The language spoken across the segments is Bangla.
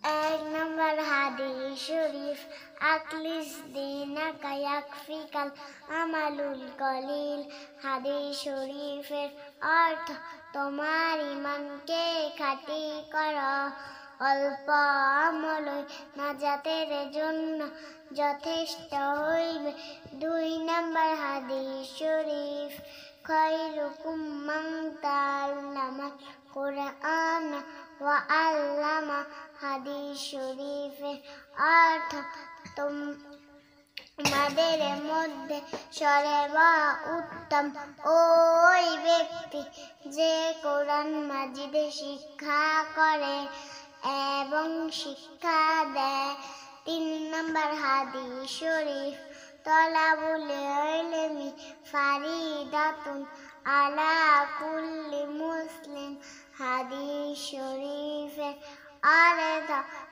এক নম্বর হাদিস শরীফ, আকলিস দিনাকা ইয়াকফিকাল আমালুল কলিল। হাদিস শরীফের অর্থ, তোমার ঈমানকে খাঁটি করো, অল্প আমলই নাজাতের জন্য যথেষ্ট হইবে। ২ নম্বর হাদিস শরীফ, খায়রুকুম মান তাআল্লামাল কুরআন ওয়া আল্লামা। হাদিস শরীফের অর্থ, তোমাদের মধ্যে সর্বোত্তম উত্তম ওই ব্যক্তি যে কোরআন মাজিদ শিক্ষা করে এবং শিক্ষা দেয়। ৩ নম্বর হাদিস শরীফ, তলাবুল ইলমি ফারিদাতুন আলা কুল্লি মুসলিম। হাদিস শরীফের অর্থ,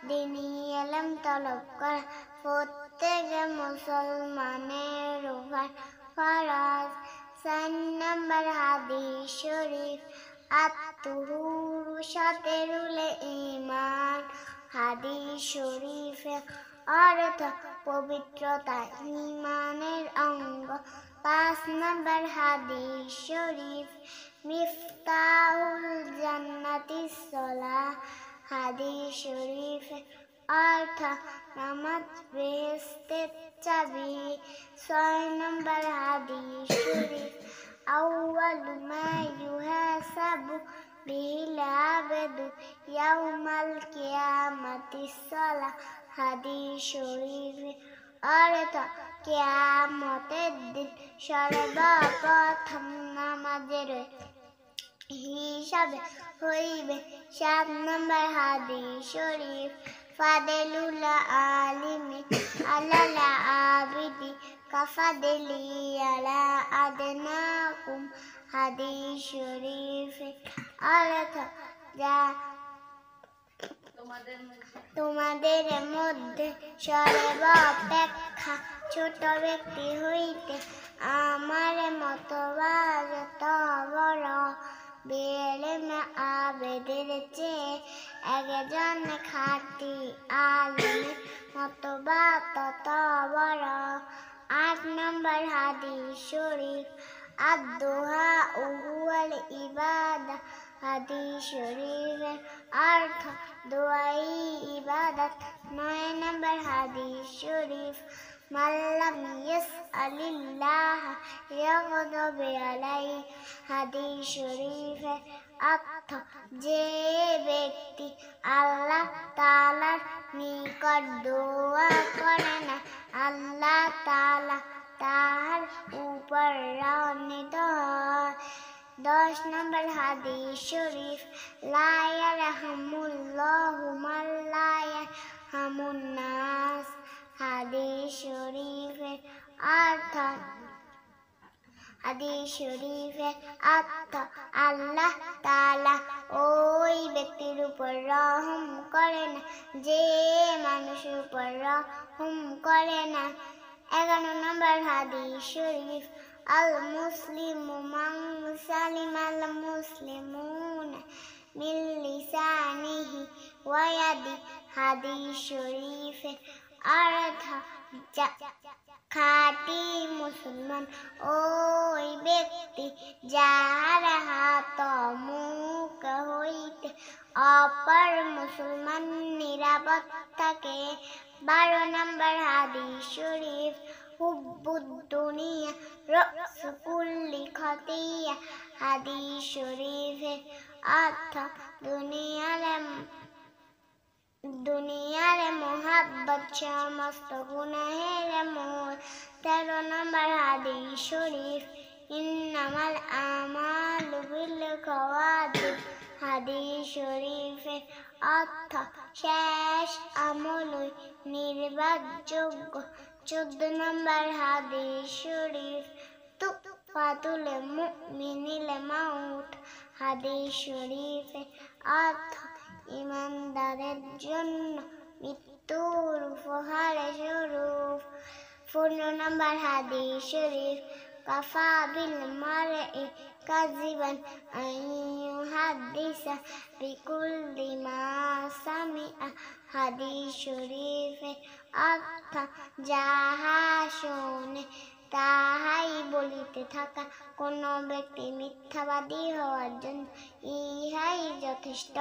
দ্বীনি ইলম তলব করা প্রত্যেক মুসলমানের উপর ফরজ। ৪ নম্বর হাদিস শরীফ, আত-তুহুরু শাতরুল ঈমান। হাদিস শরীফের অর্থ, পবিত্রতা ঈমানের অঙ্গ। ৫ নম্বর হাদিস শরীফ, মিফতাহুল জান্নাতিস সালাহ। হাদিস শরীফের অর্থ, নামাজ বেহেশতের চাবি। ৬ নম্বর হাদিস শরীফ, আউয়ালু মা ইউহাসাবু বিহিল আবদু ইয়াউমাল কিয়ামাতিস সালাহ। হাদিস শরীফের অর্থ, কিয়ামতের দিন সর্বপ্রথম নামাজের হিসাবে হইবে। ৭ নম্বর হাদিস শরীফ, ফাদলুল আলিমি আলাল আবিদি কাফাদলি আলা আদনাকুম। হাদিস শরীফের অর্থ, যা তোমাদের মধ্যে সর্বাপেক্ষা ছোট ব্যক্তি হইতে আমার মতবা যত বড়, বেলেম আবেদের চেয়ে একজন খাঁটি আলিমের মতবা তত বড়। ৮ নম্বর হাদিস শরীফ, আদ-দুহা হুয়াল ইবাদাহ। হাদিস শরীফের অর্থ, দোয়াই ইবাদত। ৯ নম্বর হাদিস শরীফ, মাল্লাম ইয়াসআলিল্লাহ ইয়াগদাব আলাইহি। হাদিস শরীফের অর্থ, যে ব্যক্তি আল্লাহ তাআলার নিকট দোয়া করে না, আল্লাহ তাআলা তার উপর রাগান্বিত হয়। ১০ নম্বর হাদিস শরীফ, লা ইয়ারহামুল্লাহু মান লা ইয়ারহামুন নাস। হাদিস শরীফের অর্থ, আল্লাহ তাআলা ওই ব্যক্তির উপর রহম করে না যে মানুষের উপর রহম করে না। ১১ নম্বর হাদিস শরীফ, আল মুসলিমু মান সালিমাল মুসলিমুনা মিন লিসানিহি ওয়া ইয়াদিহি। হাদিস শরীফের অর্থ, খাঁটি মুসলমান ওই ব্যক্তি যার হাত মুখ হইতে অপর মুসলমান নিরাপদ থাকে। ১২ নম্বর হাদিস শরীফ, হুব্বুদ দুনিয়া রাসু কুল্লি খাতিয়া। হাদিস শরীফের অর্থ, দুনিয়ার মোহাব্বত সমস্ত গুনাহের মূল। ১৩ নম্বর হাদিস শরীফ, ইন্নামাল আমালু বিল খাওয়াতিম। হাদিস শরীফের অর্থ, শেষ আমলই নির্বাচযোগ্য। ১৪ নম্বর হাদিস শরীফ, তুফাতুল মুমিনিল মাউত। হাদিস শরীফের অর্থ, ঈমানদারের জন্য মৃত্যুর উপহার স্বরূপ। ১৫ নম্বর হাদিস শরীফ, কাফা বিল মারই কাযিবান আন ইউহাদ্দিসা বিকুল্লি মা সামিআ। হাদিস শরীফের অর্থ যাহা শোনে তাহাই বলিতে থাকা। কোন ব্যক্তি মিথ্যাবাদী হওয়ার জন্য ইহাই যথেষ্ট।